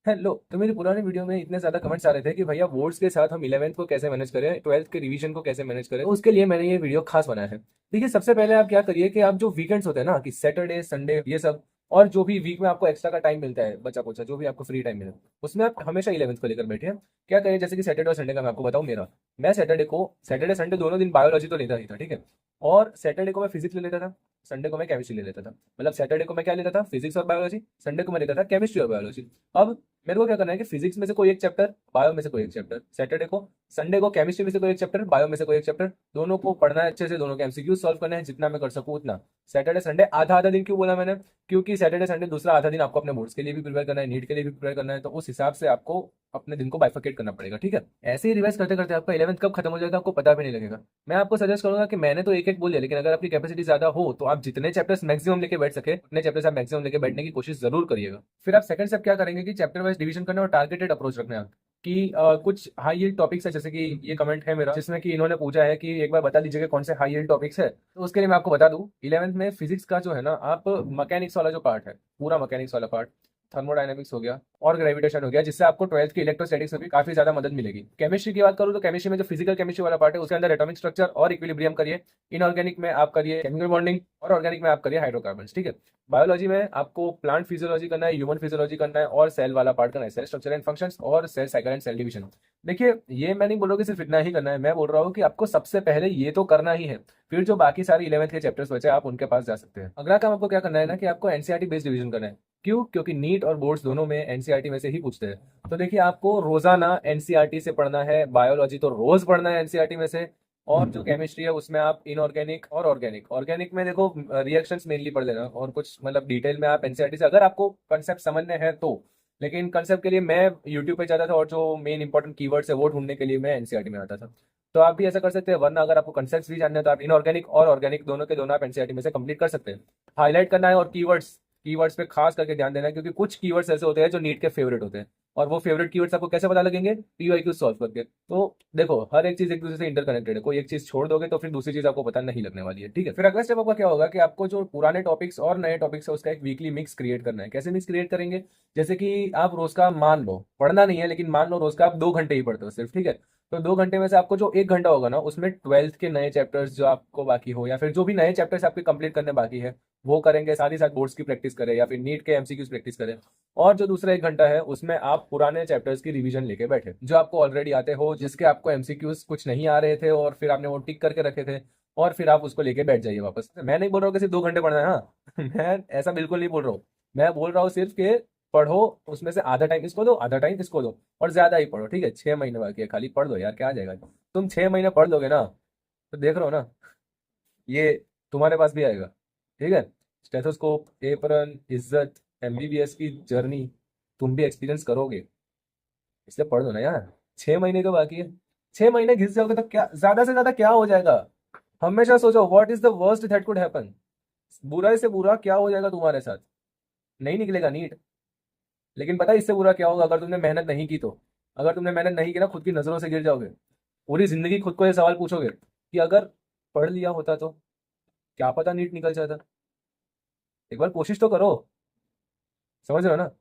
Hello. तो मेरी पुरानी वीडियो में इतने ज्यादा कमेंट्स आ रहे थे कि भैया बोर्ड्स के साथ हम 11th को कैसे मैनेज करें, 12th के रिवीजन को कैसे मैनेज करें, तो उसके लिए मैंने ये वीडियो खास बनाया है। देखिए, सबसे पहले आप क्या करिए कि आप जो वीकेंड्स होते हैं ना, कि सैटरडे संडे ये सब, और जो भी वीक में आपको एक्स्ट्रा का टाइम मिलता है, बचा कुचा जो भी आपको फ्री टाइम मिले, उसमें आप हमेशा 11th को लेकर बैठे। क्या करिए, जैसे कि सैटरडे और संडे का मैं आपको बताऊं मेरा। मैं सैटरडे संडे दोनों दिन बायोलॉजी तो लेता ही था, ठीक है। और सैटरडे को मैं फिजिक्स ले लेता था, संडे को मैं केमिस्ट्री ले लेता था। मतलब सैटरडे को मैं क्या लेता था, फिजिक्स और बायोलॉजी। संडे को मैं लेता था केमिस्ट्री और बायोलॉजी। अब मेरे को क्या करना है कि फिजिक्स में से कोई एक चैप्टर, बायो में से कोई एक चैप्टर सैटरडे को, संडे को केमिस्ट्री में से कोई एक चैप्टर, बायो में से कोई एक चैप्टर, दोनों को पढ़ना है अच्छे से, दोनों के एमसीक्यू सॉल्व करना है जितना मैं कर सकूं उतना। सैटरडे संडे आधा आधा दिन क्यों बोला मैंने? क्योंकि सैटरडे संडे दूसरा आधा दिन आपको अपने बोर्ड्स के लिए भी प्रिपेयर करना है, नीट के लिए भी प्रिपेयर करना है, तो उस हिसाब से आपको अपने दिन को बाइफरकेट करना पड़ेगा, ठीक है। ऐसे ही रिवाइज करते करते आपका 11th कब खत्म हो जाएगा आपको पता भी नहीं लगेगा। मैं आपको सजेस्ट करूंगा कि मैंने तो एक एक बोल दिया, लेकिन अगर आपकी कैपेसिटी ज्यादा हो तो आप जितने चैप्टर्स मैक्सिमम लेके बैठ सके उतने चैप्टर्स आप मैक्सिमम लेके बैठने की कोशिश जरूर करिएगा। फिर आप सेकंड स्टेप क्या करेंगे कि चैप्टर वाइज डिवीजन करना और टारगेटेड अप्रोच रखना है कि कुछ हाई यील्ड टॉपिक्स है, जैसे कि ये कमेंट है मेरा जिसमें कि इन्होंने पूछा है कि एक बार बता दीजिएगा कौन से हाई यील्ड टॉपिक्स है। तो उसके लिए मैं आपको बता दूं, 11th में फिजिक्स का जो है ना, आप मैकेनिक्स वाला जो पार्ट है, पूरा मैकेनिक्स वाला पार्ट, थर्मोडायनेमिक्स हो गया और ग्रेविटेशन हो गया, जिससे आपको 12th की इलेक्ट्रोस्टैटिक्स में भी काफी ज्यादा मदद मिलेगी। केमिस्ट्री की बात करूँ तो केमिस्ट्री में जो फिजिकल केमिस्ट्री वाला पार्ट है उसके अंदर एटॉमिक स्ट्रक्चर और इक्विलिब्रियम करिए। इनऑर्गेनिक में आप करिए केमिकल बॉन्डिंग और ऑर्गेनिक में आप करिए हाइड्रोकार्बन्स, ठीक है। बायोलॉजी में आपको प्लांट फिजियोलॉजी करना है, ह्यूमन फिजियोलॉजी करना है और सेल वाला पार्ट करना है, सेल स्ट्रक्चर एंड फंक्शंस और cell cycle and cell division. देखिए, ये मैं नहीं बोल रहा हूँ कि सिर्फ इतना ही करना है, मैं बोल रहा हूँ कि आपको सबसे पहले ये तो करना ही है। फिर जो बाकी सारे 11th के चैप्टर्स बचे आप उनके पास जा सकते हैं। अगला काम आपको क्या करना है ना कि आपको एनसीईआरटी बेस्ड डिवीजन करना है। क्यों? क्योंकि नीट और बोर्ड्स दोनों में एनसीईआरटी में से ही पूछते हैं। तो देखिए, आपको रोजाना एनसीईआरटी से पढ़ना है, बायोलॉजी तो रोज पढ़ना है एनसीईआरटी में से। और जो केमिस्ट्री है उसमें आप इनऑर्गेनिक और ऑर्गेनिक, ऑर्गेनिक में देखो रिएक्शंस मेनली पढ़ लेना, और कुछ मतलब डिटेल में आप एनसीईआरटी से अगर आपको कंसेप्ट समझने हैं तो। लेकिन कंसेप्ट के लिए मैं यूट्यूब पे जाता था और जो मेन इंपॉर्टेंट कीवर्ड्स है वो ढूंढने के लिए मैं एनसीईआरटी में आता था। तो आप भी ऐसा कर सकते हैं, वरना अगर आपको कंसेप्ट भी जानना है तो आप इनऑर्गेनिक और ऑर्गेनिक दोनों के दोनों आप एनसीईआरटी में से कंप्लीट कर सकते हैं। हाईलाइट करना है और कीवर्ड्स, कीवर्ड्स पे खास करके ध्यान देना है, क्योंकि कुछ कीवर्ड्स ऐसे होते हैं जो नीट के फेवरेट होते हैं। और वो फेवरेट कीवर्ड्स आपको कैसे पता लगेंगे? पीवाईक्यू सॉल्व करके। तो देखो, हर एक चीज एक दूसरे से इंटरकनेक्टेड है, कोई एक चीज छोड़ दोगे तो फिर दूसरी चीज आपको पता नहीं लगने वाली है, ठीक है। फिर अगला स्टेप आपका क्या होगा कि आपको जो पुराने टॉपिक्स और नए टॉपिक्स है उसका एक वीकली मिक्स क्रिएट करना है। कैसे मिक्स क्रिएट करेंगे? जैसे कि आप रोज का मान लो पढ़ना नहीं है, लेकिन मान लो रोज का आप 2 घंटे ही पढ़ते हो सिर्फ, ठीक है। तो 2 घंटे में से आपको जो 1 घंटा होगा ना, उसमें 12th के नए चैप्टर्स जो आपको बाकी हो, या फिर जो भी नए चैप्टर्स आपके कंप्लीट करने बाकी है वो करेंगे, साथ ही साथ बोर्ड्स की प्रैक्टिस करें या फिर नीट के एमसीक्यूज प्रैक्टिस करें। और जो दूसरा 1 घंटा है उसमें आप पुराने चैप्टर्स की रिवीजन लेके बैठे, जो आपको ऑलरेडी आते हो, जिसके आपको एमसीक्यूज कुछ नहीं आ रहे थे और फिर आपने वो टिक करके रखे थे, और फिर आप उसको लेके बैठ जाइए वापस। मैं नहीं बोल रहा हूँ कि सिर्फ 2 घंटे पढ़ना है, हाँ मैं ऐसा बिल्कुल नहीं बोल रहा हूँ। मैं बोल रहा हूँ सिर्फ कि पढ़ो, उसमें से आधा टाइम इसको दो, आधा टाइम इसको दो, और ज्यादा ही पढ़ो, ठीक है। 6 महीने बाकी है, खाली पढ़ दो यार, क्या आ जाएगा। तुम 6 महीने पढ़ लोगे ना, तो देख रहे हो ना, ये तुम्हारे पास भी आएगा, ठीक है। स्टेथोस्कोप, एप्रन, इज्जत, एमबीबीएस की जर्नी तुम भी एक्सपीरियंस करोगे, इसलिए पढ़ दो ना यार। 6 महीने तो बाकी है। 6 महीने घिस जाओगे तो क्या ज्यादा से ज्यादा क्या हो जाएगा? हमेशा सोचो what is the worst that could happen. बुरा से बुरा क्या हो जाएगा तुम्हारे साथ? नहीं निकलेगा नीट। लेकिन पता है इससे बुरा क्या होगा? अगर तुमने मेहनत नहीं की तो, अगर तुमने मेहनत नहीं की ना, खुद की नजरों से गिर जाओगे। पूरी जिंदगी खुद को ये सवाल पूछोगे कि अगर पढ़ लिया होता तो क्या पता नीट निकल जाता। एक बार कोशिश तो करो। समझ रहे हो ना?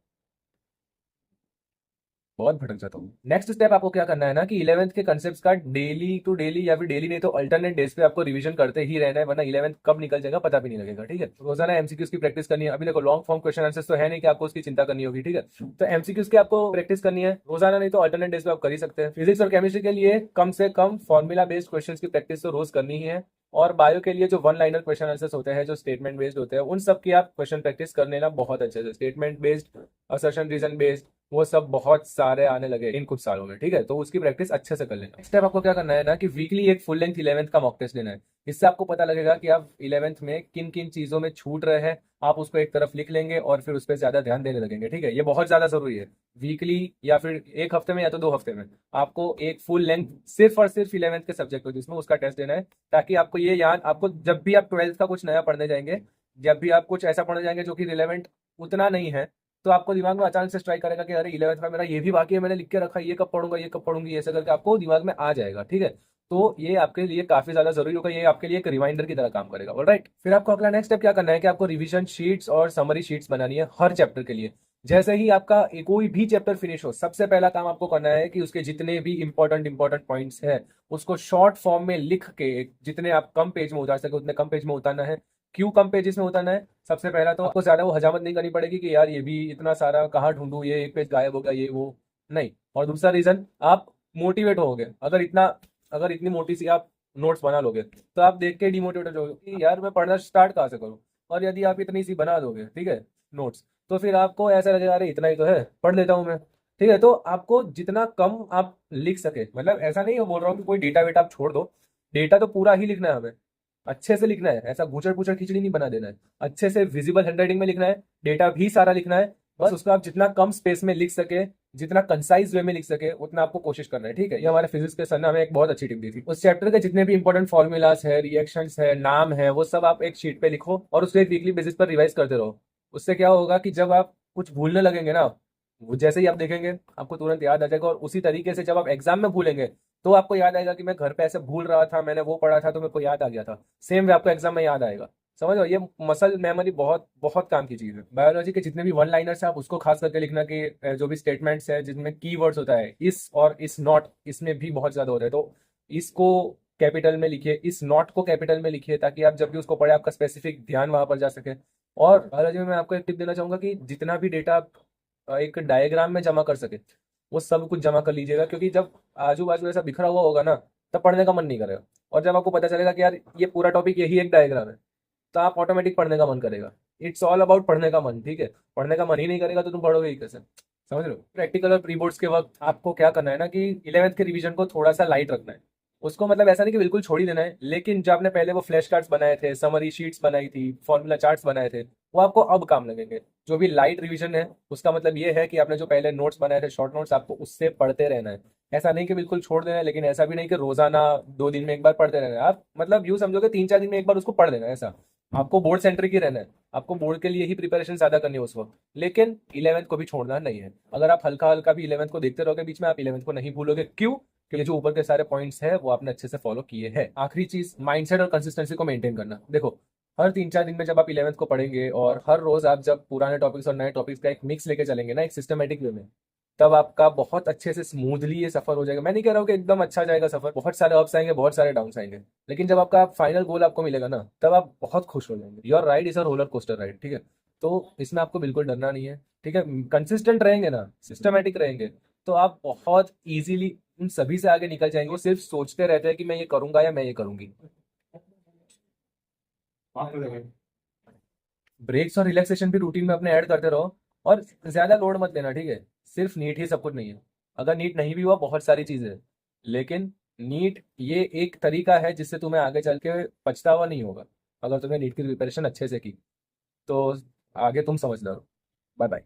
बहुत भटक जाता हूँ। नेक्स्ट स्टेप आपको क्या करना है ना कि 11th के कंसेप्ट का डेली टू डेली, या फिर डेली नहीं तो अल्टरनेट डेज पे आपको रिवीजन करते ही रहना है, वरना 11th कब निकल जाएगा पता भी नहीं लगेगा, ठीक है। रोजाना एमसीक्यूज की प्रैक्टिस करनी है। अभी देखो, लॉन्ग फॉर्म क्वेश्चन आंसर्स तो है नहीं कि आपको उसकी चिंता करनी होगी, ठीक है। तो एमसीक्यूज की आपको प्रैक्टिस करनी है रोजाना, नहीं तो अल्टरनेट डेज पे आप कर ही सकते हैं। फिजिक्स और केमिस्ट्री के लिए कम से कम फॉर्मुला बेस्ड क्वेश्चन की प्रैक्टिस तो रोज करनी ही है। और बायो के लिए जो वन लाइनर क्वेश्चन आंसर्स होते हैं, जो स्टेटमेंट बेस्ड होते हैं, उन सब की आप क्वेश्चन प्रैक्टिस कर लेना बहुत अच्छे से। Statement based, assertion reason based, वो सब बहुत सारे आने लगे इन कुछ सालों में, ठीक है। तो उसकी प्रैक्टिस अच्छे से कर लेना। नेक्स्ट स्टेप आपको क्या करना है ना कि वीकली एक फुल लेंथ 11th का मॉक टेस्ट लेना है। इससे आपको पता लगेगा कि आप 11th में किन किन चीजों में छूट रहे हैं। आप उसको एक तरफ लिख लेंगे और फिर उस पर ज्यादा ध्यान देने लगेंगे, ठीक है। ये बहुत ज्यादा जरूरी है। वीकली या फिर एक हफ्ते में या तो 2 हफ्ते में आपको एक फुल लेंथ सिर्फ और सिर्फ 11th के सब्जेक्ट हो जिसमें उसका टेस्ट देना है, ताकि आपको ये याद, आपको जब भी आप 12th का कुछ नया पढ़ने जाएंगे, जब भी आप कुछ ऐसा पढ़ने जाएंगे जो कि रिलेवेंट उतना नहीं है, तो आपको दिमाग में अचानक से स्ट्राइक करेगा कि अरे 11th का मेरा ये भी बाकी है, मैंने लिख के रखा है, ये कब पढ़ूंगा, ये कब पढ़ूंगी, ऐसा करके आपको दिमाग में आ जाएगा, ठीक है। तो ये आपके लिए काफी ज्यादा जरूरी होगा, ये आपके लिए एक रिमाइंडर की तरह काम करेगा, ऑलराइट। फिर आपको अगला नेक्स्ट स्टेप क्या करना है कि आपको रिवीजन शीट्स और समरी शीट्स बनानी है हर चैप्टर के लिए। जैसे ही आपका कोई भी चैप्टर फिनिश हो, सबसे पहला काम आपको करना है कि उसके जितने भी इंपॉर्टेंट इंपॉर्टेंट पॉइंट्स हैं उसको शॉर्ट फॉर्म में लिख के, जितने आप कम पेज में उतार सके उतने कम पेज में उतारना है। क्यों कम पेजेस में उतारना है? सबसे पहला तो आपको ज्यादा वो हजामत नहीं करनी पड़ेगी कि यार ये भी इतना सारा कहाँ ढूंढूं, ये एक पेज गायब हो गया, ये वो नहीं। और दूसरा रीजन, आप मोटिवेट होगे। अगर इतनी मोटी सी आप नोट्स बना लोगे तो आप देख के डिमोटिवेट हो जाओगे कि यार मैं पढ़ना स्टार्ट कहाँ से करूँ। और यदि आप इतनी सी बना दोगे, ठीक है, नोट्स, तो फिर आपको ऐसा लगेगा अरे इतना ही तो है, पढ़ लेता हूँ मैं। ठीक है, तो आपको जितना कम आप लिख सके, मतलब ऐसा नहीं है बोल रहा हूँ कि कोई डेटा वेटा आप छोड़ दो, डेटा तो पूरा ही लिखना है हमें, अच्छे से लिखना है, ऐसा गुचड़ पुचड़ खिचड़ी नहीं बना देना है, अच्छे से विजिबल हैंडराइटिंग में लिखना है, डेटा भी सारा लिखना है। बस उसको आप जितना कम स्पेस में लिख सके, जितना कंसाइज वे में लिख सके उतना आपको कोशिश करना है। ठीक है, ये हमारे फिजिक्स के सर ने हमें एक बहुत अच्छी टिप दी थी। उस चैप्टर के जितने भी इंपॉर्टेंट फॉर्मूलाज है, रिएक्शंस है, नाम है, वो सब आप एक शीट पे लिखो और उसको एक वीकली बेसिस पर रिवाइज करते रहो। उससे क्या होगा कि जब आप कुछ भूलने लगेंगे ना, वो जैसे ही आप देखेंगे आपको तुरंत याद आ जाएगा। और उसी तरीके से जब आप एग्जाम में भूलेंगे तो आपको याद आएगा कि मैं घर पे ऐसे भूल रहा था, मैंने वो पढ़ा था तो मेरे को याद आ गया था। सेम वे आपको एग्जाम में याद आएगा। समझ लो, ये मसल मेमोरी बहुत बहुत काम की चीज है। बायोलॉजी के जितने भी वन लाइनर्स है आप उसको खास करके लिखना कि जो भी स्टेटमेंट्स है जिसमें की वर्ड्स होता है, इस और इस नॉट, इसमें भी बहुत ज्यादा होता है। तो इसको कैपिटल में लिखिए, इस नॉट को कैपिटल में लिखिए, ताकि आप जब भी उसको पढ़े आपका स्पेसिफिक ध्यान वहां पर जा सके। और बायोलॉजी में मैं आपको एक टिप देना चाहूंगा कि जितना भी डेटा आप एक डायग्राम में जमा कर सके वो सब कुछ जमा कर लीजिएगा, क्योंकि जब आजू बाजू ऐसा बिखरा हुआ होगा ना, तब पढ़ने का मन नहीं करेगा। और जब आपको पता चलेगा कि यार ये पूरा टॉपिक यही एक डायग्राम है, तो आप ऑटोमेटिक पढ़ने का मन करेगा। इट्स ऑल अबाउट पढ़ने का मन। ठीक है, पढ़ने का मन ही नहीं करेगा तो तुम पढ़ोगे ही कैसे? समझ रहे हो? प्रैक्टिकल और प्री बोर्ड्स के वक्त आपको क्या करना है ना कि इलेवेंथ के रिवीजन को थोड़ा सा लाइट रखना है। उसको मतलब ऐसा नहीं कि बिल्कुल छोड़ ही देना है, लेकिन जो आपने पहले वो फ्लैश कार्ड्स बनाए थे, समरी शीट्स बनाई थी, फॉर्मूला चार्ट्स बनाए थे, वो आपको अब काम लगेंगे। जो भी लाइट रिवीजन है उसका मतलब ये है कि आपने जो पहले नोट्स बनाए थे, शॉर्ट नोट्स, आपको उससे पढ़ते रहना है। ऐसा नहीं कि बिल्कुल छोड़ देना है, लेकिन ऐसा भी नहीं कि रोजाना 2 दिन में एक बार पढ़ते रहना है। आप मतलब यूं समझोगे 3-4 दिन में एक बार उसको पढ़ लेना है। ऐसा आपको बोर्ड सेंट्रिक ही रहना है, आपको बोर्ड के लिए ही प्रिपरेशन ज्यादा करनी है उस वक्त। लेकिन इलेवेंथ को भी छोड़ना नहीं है। अगर आप हल्का हल्का भी इलेवेंथ को देखते रहोगे बीच में, आप इलेवेंथ को नहीं भूलोगे। क्यों? क्योंकि जो ऊपर के सारे पॉइंट्स है वो आपने अच्छे से फॉलो किए हैं। आखिरी चीज, माइंडसेट और कंसिस्टेंसी को मेंटेन करना। देखो, हर 3-4 दिन में जब आप इलेवेंथ को पढ़ेंगे और हर रोज आप जब पुराने टॉपिक्स और नए टॉपिक्स का एक मिक्स लेके चलेंगे ना, एक सिस्टमेटिक वे में, तब आपका बहुत अच्छे से स्मूथली ये सफर हो जाएगा। मैं नहीं कह रहा हूँ कि एकदम अच्छा जाएगा सफर, बहुत सारे अप्स आएंगे, बहुत सारे डाउन्स आएंगे, लेकिन जब आपका फाइनल गोल आपको मिलेगा ना, तब आप बहुत खुश हो जाएंगे। Your ride is a roller coaster ride. ठीक है, तो इसमें आपको बिल्कुल डरना नहीं है। ठीक है, कंसिस्टेंट रहेंगे ना, सिस्टमेटिक रहेंगे, तो आप बहुत इजीली उन सभी से आगे निकल जाएंगे। वो सिर्फ सोचते रहते हैं कि मैं ये करूंगा या मैं ये करूंगी। ब्रेक्स और रिलैक्सेशन भी रूटीन में अपने ऐड करते रहो। और ज्यादा लोड मत लेना। ठीक है, सिर्फ नीट ही सब कुछ नहीं है। अगर नीट नहीं भी हुआ, बहुत सारी चीजें हैं, लेकिन नीट ये एक तरीका है जिससे तुम्हें आगे चल के पछतावा नहीं होगा। अगर तुमने नीट की प्रिपरेशन अच्छे से की तो आगे तुम समझदार हो। Bye bye.